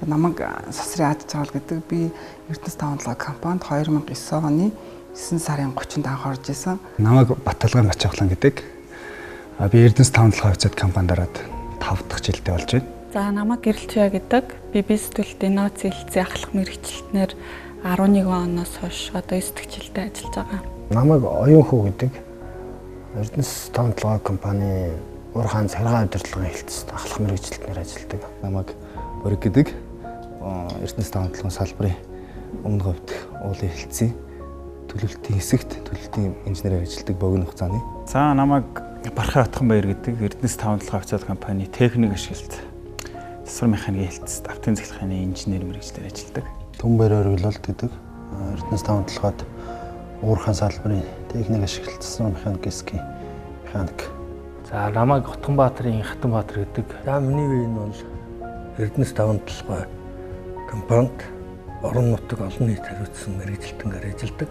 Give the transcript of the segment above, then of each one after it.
Намайг Сосрын Аж Жаргал гэдэг би Эрдэнэс тавталгаа компанид 2009 оны 9 сарын 30-нд анх орж исэн. Намайг Баталгай Мачаглан гэдэг. Би Эрдэнэс тавталгаа хувьцаат компанид ороод 5 дахь жилдээ болж байна. За намайг Гэрэлчяа гэдэг. Би бизнес инновац хэлцээ ахлах мэргэжилтнээр 11 оноос хойш одоо 9 дахь жилдээ ажиллаж байгаа. Намайг Оюун хүү гэдэг. Эрдэнэс тавталгаа компани Уурхайн цахилгаан удирдлагын хэлтсэд ахлах мэргэжилтнээр ажилладаг. Намайг Бориг гэдэг. Эрдэнэс тавталгааны салбарын өмнө говьд уулын хэлтсийн төлөвлөлтийн хэсэгт төлөвлөлтийн инженерээр ажилладаг богино хугацааны. За намайг Бархай Отгонбаяр гэдэг Эрдэнэс тавталгаа хувьцаат компани техник ашиглалт засвар механикийн хэлтсэд автын цахилгааны инженер мэргэжлэр ажилладаг. Түнбаяр Оргилолт гэдэг. Эрдэнэс тавталгаад Уурхайн салбарын техник ашиглалт засвар механикийн механик. За намайг Отгонбаатарын Хатанбаатар гэдэг. За миний үе нь бол Эрдэнэс тавталгаа компанид орон нутаг олон нийт хариуцсан мэргэжилтэнгээр ажилладаг.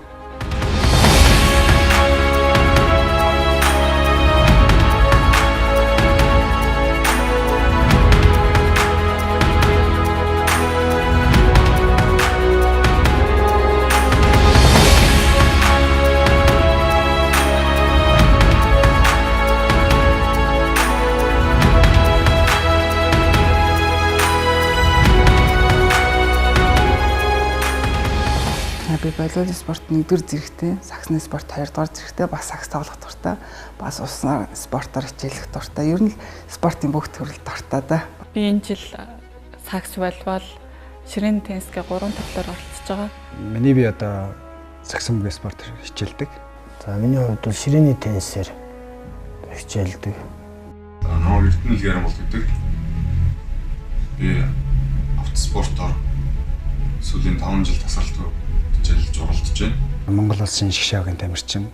Би волейбол спорт 1-р зэрэгтэй, саксны спорт 2-р зэрэгтэй, бас сакс тоглох дуртай, бас уснаар спортоор хичээлэх дуртай. Ер нь спортын бүх төрөл дуртай да. Би энэ жил сакс, волейбол, ширээний теннисгээ 3 тоглолоор оролцож байгаа. Миний би одоо саксомгийн спорт хичээлдэг. За миний хувьд бол ширээний теннисээр хичээлдэг. Намайг Эрдэнэ Гэрэн бол гэдэг. Би автоспортоор сүүлийн 5 жил тасралтгүй хичээлж оролцож байна. Монгол улсын шгшээгийн тамирчин,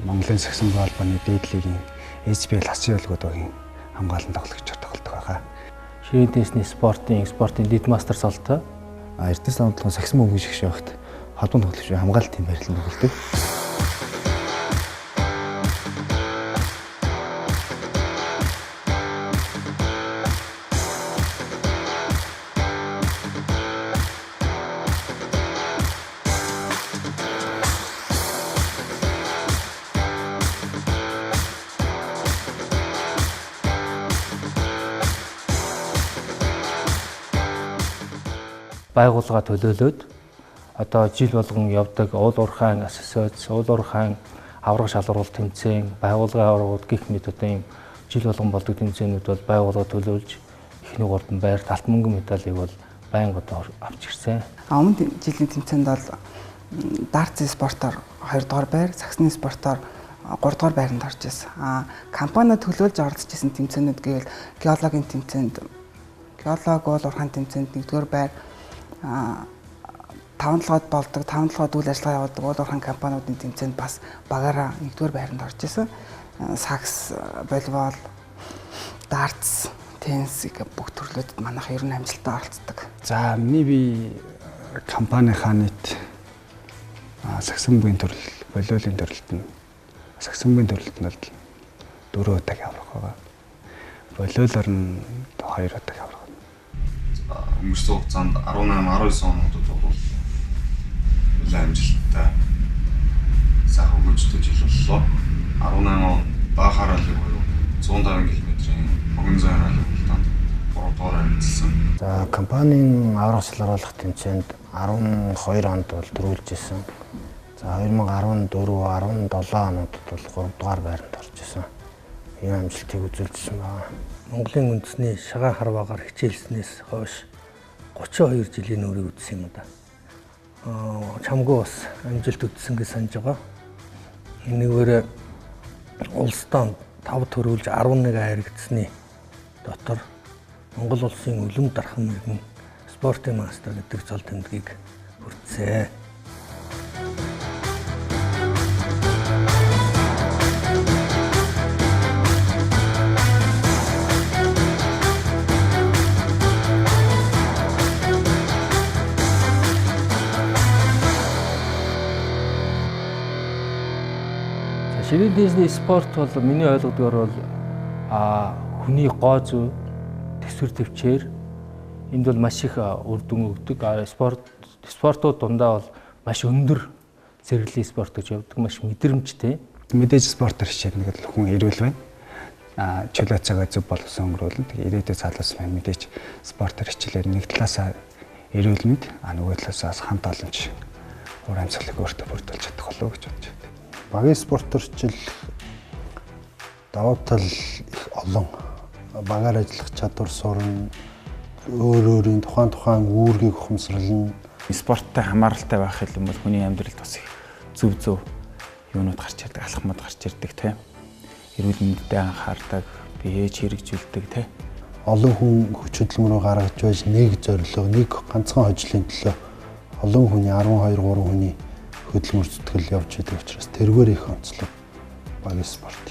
Монголын саксоны холбооны дээдлийн HBL асан ёлгуудын хамгаалан тоглогч тоглодог байгаа. Ширээний теннисний спортын лид мастер солтой. Эрдэнэс тавталгааны саксон мөнгөний шгшээ багт холбоон тоглогчийн хамгаалтын байрлал өгүүлдэг. Байгууллага төлөөлөөд одоо жил болгон явдаг уул уурхайн ассоциац, уул уурхайн авраг шалгаруулалт тэмцээн, байгууллагын аврагууд гэх мэт одоо ийм жил болгон болдог тэмцээнүүд бол байгууллага төлөөлж эхний 3 байрт алт мөнгөн медалийг бол байнга одоо авч ирсэн. Өмнөд жилийн тэмцээнд бол дартс спортоор 2-р байр, саксны спортоор 3-р байранд орж ирсэн. Компани төлөөлж оролцож исэн тэмцээнүүд гэвэл геологийн тэмцээнд геолог уул уурхайн тэмцээнд 1-р байр, тавталгад болдог, тавталгад үйл ажиллагаа явуулдаг уул уурхайн компаниудын тэмцээнд бас багаараа 1-р байранд орж исэн. Сакс, волейбол, дартс, теннис гэх бүх төрлөдөд манайх ер нь амжилттай оролцдог. За миний би компанийнхаа нийт саксомгийн төрөл, волейболын төрөлд нь саксомгийн төрөлд нь бол 4 удаа аврах байгаа. Волейболоор нь 2 удаа аврах. Өнгөрсөн хугацаанд 18-19 онуудад бол нэлээд амжилттай сайхан хөгжиж жил боллоо. 18 он баахаар л буюу 150 км-ийн богино зайр албалтанд 3 дугаар ажилласан. За компанийн аврах шалгаруулах тэмцээнд 12 онд бол төрүүлж исэн. За 2014, 17 онуудад бол 3 дугаар байранд орж исэн. Энэ амжилтыг үзүүлсэн байна. Монголын үндэсний шагаан харваагаар хичээлснээс хойш 32 жилийн үрийг үзсэн юм да. Чамгүй бас амжилт үзсэн гэж санаж байгаа. Нэгвэр улсдаа 5 төрүүлж 11 харигдсны дотор Монгол улсын үлэм дархан мэргэн спортын мастер гэдэг цол тэмдгийг хүртсэн. Ширээний теннисний спорт бол миний ойлгодгоор бол хүний гоо зүй, төсвөр төвчээр Энд бол маш их үр дүн өгдөг. Спортууд дундаа бол маш өндөр зэрэглэлийн спорт гэж явдаг, маш мэдрэмжтэй. Мэдээж спортоор хичээх нэг л хүн эрүүл байна. Чөлөө цагаа зөв болгосон өнгөрүүлэн тэгээ ирээдүйд залуус маань мэдээж спортоор хичээлээр нэг талаасаа эрүүл мэд, нөгөө талаасаа хамт олонч уур амьсгалыг өөртөө бүрдүүлж чадах болов уу гэж бодож байна. Багийн спортоор хичээл давуу тал их олон. Багаар ажиллах чадвар сурна, өөрийн тухайн үүргийг ухамсарлана. Спорттой хамааралтай байх юм бол хүний амьдралд бас их зөв юунууд гарч ирдэг, алхмууд гарч ирдэг тийм. Эрүүл мэндэд анхаардаг, биеэж хэрэгжүүлдэг тийм. Олон хүн хүч хөдөлмөрөөр гаргаж байж нэг зорилго, нэг ганцхан хожлын төлөө олон хүний 12 3 хүний хөдөлмөр зүтгэл явж байдаг учраас тэргээр их онцлог багийн спорт.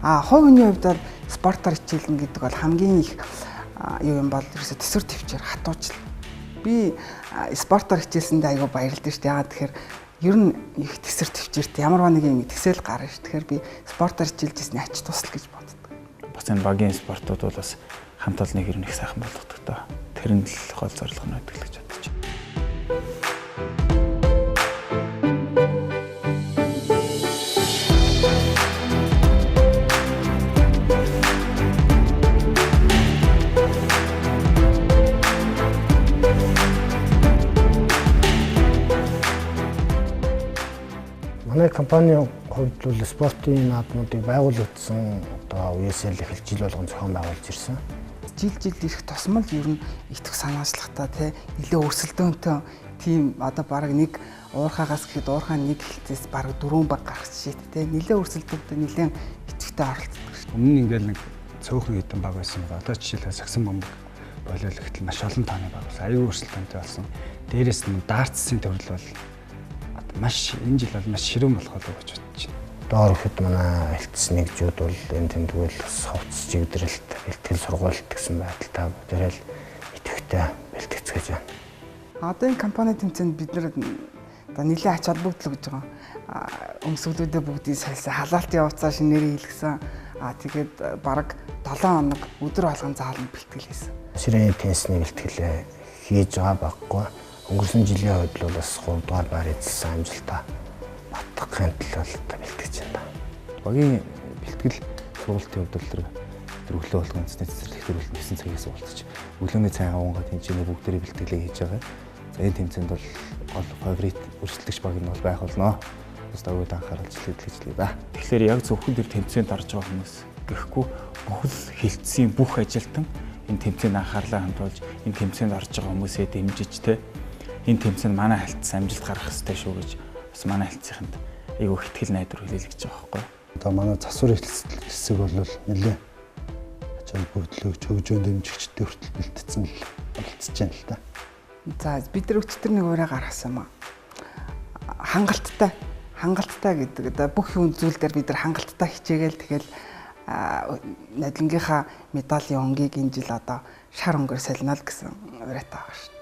Хувь хүний хувьд бол спортоор хичээлнэ гэдэг бол хамгийн их юу юм бол ерөөсө төсвөр төвчээр хатуужл. Би спортоор хичээлсэндээ аягүй баярлалаа шүү дээ. Яагаад тэгэхээр ер нь их төсвөр төвчээрт ямар нэг юм төсөөл гарна шүү. Тэгэхээр би спортоор хичээлжсэн ач тусал гэж боддог. Бас энэ багийн спортууд бол бас хамт олныг ер нь их сайхан болгодог тоо. Тэр нь л гол зорилго нь байдаг гэж бодож байна. Манай компанийн хувьд бол спортын наадмуудыг байгуулагдсан одоо үеэсээ л эхэлж жил болгон зохион байгуулж ирсэн. Жил ирэх тусмал ер нь итг санаачлагтай тий нэлээ өрсөлдөөнтэй тийм одоо баг нэг уурхаагаас гэхэд уурхаа нэг хилцээс баг 4 баг гарах шийд тий нэлээ өрсөлдөөнтэй нэлээ итгтэй оролцдог. Өмнө нь ингээл нэг цөөхөн хэдэн баг байсан байгаа. Одоо жишээлбэл сагсан бомбог болол ихтэл маш олон тооны баг болсон. Аюул өрсөлдөөнтэй болсон. Дээрээс нь дартсын төвлөл бол маш энэ жил бол маш ширүүн болох болов гэж бодож байна. Доор ихэд манай элтс нэгжүүд бол энэ тэмдгүүл совц чигдрэлт, бэлтгэл сургуульт гэсэн байдалтай тэрэл идэвхтэй бэлтгэцгээж байна. Одоо энэ компани тэмцээнд бид нэр одоо нэлээд ач холбогдол гэж байгаа. Өмсгөлүүдээ бүгдийг сальсан халаалт явуулсан шинээрээ хийлгсэн. Тэгээд бараг 7 хоног өдөр болгон заалан бэлтгэл хийсэн. Ширээний теннисний бэлтгэлээ хийж байгаа байхгүй. Өнгөрсөн жилийн хувьд бол бас 3 дугаар байр эзэлсэн амжилтаа батгахын төлөө бэлтгэж байна. Багийн бэлтгэл сургалтын хувьд бол тэр өглөө болгон цэцэрлэг төрүүлсэн 9 цагаас уулзч өглөөний цай авангаа тэнцэнэ бүгдээрээ бэлтгэлээ хийж байгаа. За энэ тэмцээнд бол гол фаворит өрсөлдөгч баг нь бол байх болно. Бас давууд анхаарал хилжлээ да. Тэгэхээр яг зөвхөн тэр тэмцээнд орж байгаа хүмүүс гэхгүй бүхэл хилцийн бүх ажилтан энэ тэмцээнд анхаарлаа хандуулж энэ тэмцээнд орж байгаа хүмүүсээ дэмжиж те энэ тэмцээнд манай хальтс амжилт гаргах ёстой шүү гэж бас манай хальтсыханд айгүй ихтгэл найдвар хүлээлгэж байгаа байхгүй. Одоо манай засвар хэсэг бол нэлээ ачаал бүгдлөөч хөгжөөнд дэмжигчтэй хүртэл бэлтгэсэн л болцож байна л да. За бид нар өчтөр нэг ураа гаргасан юм аа. Хангалттай гэдэг. Одоо бүх юм зүйл дээр бид нар хангалттай хичээгээл тэгэл надлангийнхаа медалийн өнгийг энэ жил одоо шар өнгөөр солино л гэсэн ураатай байгаа шүү.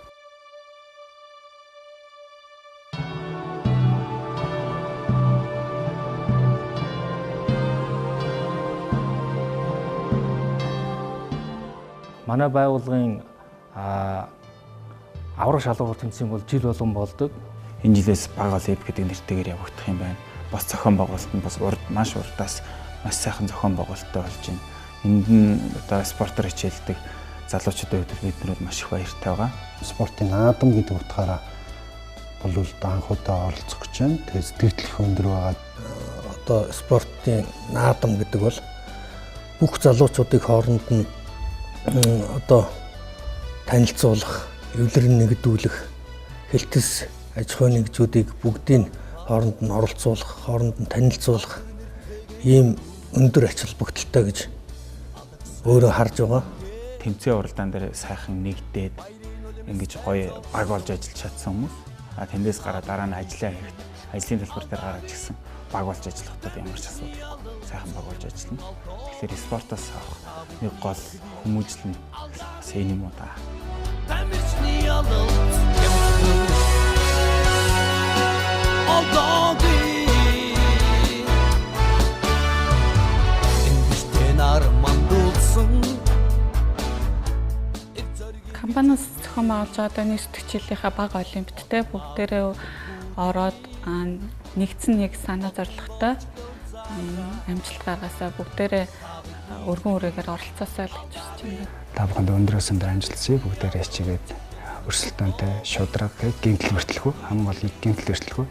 Манай байгууллагын аврах шалгуур тэмцээн бол жил болгон болдог. Энэ жилээс баг олимп гэдэг нэртэйгээр явагдах юм байна. Бас зохион байгуулалт нь бас маш урдаас маш сайхан зохион байгуулалттай болж байна. Энд нь одоо спортоор хичээлдэг залуучуудын хувьд биднүүд маш их баяртай байгаа. Спортын наадам гэдэг утгаараа бол анхудаа оролцох гэж байна. Тэгээд сэтгэл өндөр байгаа. Одоо спортын наадам гэдэг бол бүх залуучуудыг хооронд нь одоо танилцуулах, эвлэрэн нэгдүүлэх, хэлтэс аж ахуйн нэгжүүдийг бүгдийг хооронд нь оролцуулах, хооронд нь танилцуулах ийм өндөр ач холбогдолтой гэж өөрөө харж байгаа. Тэмцээн уралдаан дээр сайхан нэгдээд ингэж гоё баг болж ажиллаж чадсан хүмүүс. Тэндээс гараад дараа нь ажлын төлбөр дээр гараад гисэн баг болж ажиллахдаа ямар ч асуудал сайхан баг болж ажиллана. Тэгэхээр спортоос авах нэг гол хүмүүжил нь бас энэ юм уу та. компаниас зохион байгуулж байгаа нэг сэтгчилийнхаа бага олимпиадтэй бүгдээрээ ороод нэгдсэн нэг санаа зорилготой амжилт гаргасаа бүгдээрээ өргөн үрээгээр оролцоосоо л гэж хүсэж байна. Та бүхэнд өндрөөс өндөр амжилтсыг бүгдээрээ хичээгээд өрсөлдөөнтэй шудраг гэмтэл бэртэлгүй хамгийн гол гэмтэл бэртэлгүй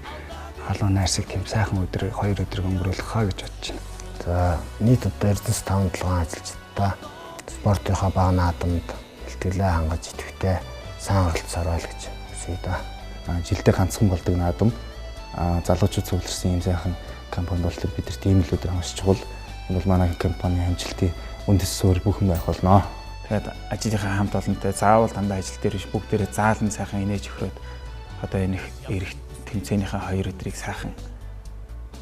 халуун найрсаг тийм сайхан өдөр 2 өдрийг өнгөрүүлэх хаа гэж бодож байна. За нийт одоо Эрдэнэс 5-7 ажилчдаа спортынхаа бага наадамд бэлтгэлээ хангаж идэвхтэй сайн оролцоорой л гэж хүсье да. Жилдээ ганцхан болдог наадам залуучууд цугларсан юм сайхан компани болтол бидэрт ийм л өдөр хангаж чухал. Энэ бол манай компани амжилтын үндэс суурь бүхэн байх болно. Тэгээд ажлынхаа хамт олонтой заавал дандаа ажил дээр биш бүгдээрээ заалан сайхан инээж өгрөөд одоо энэ эрэх тэмцээнийхээ 2 өдрийг сайхан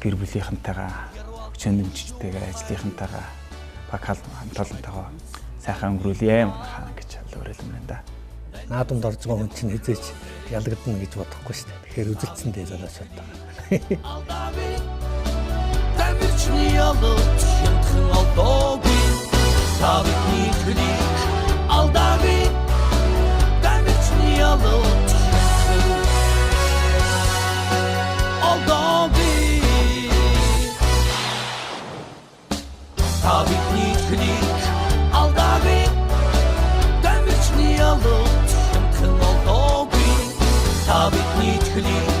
гэр бүлийнхэнтэйгээ өчнө дэмжижтэйгээ ажлынхантайгаа баг хамт олонтойгоо сайхан өнгөрүүлье манайхаа гэж уриалмаар да. Наадамд орж байгаа хүн чинь хизээч ялгадна гэж бодохгүй шүү дээ. Тэгэхээр үзэлцэндээ залуучууд байгаа. Тамирчны ялт шимтхэн алдаагүй тавны клик алдаагүй тамирчны ялт алдаагүй тавны клик алдаагүй тамирчны ялт шимтхэн алдаагүй тавны клик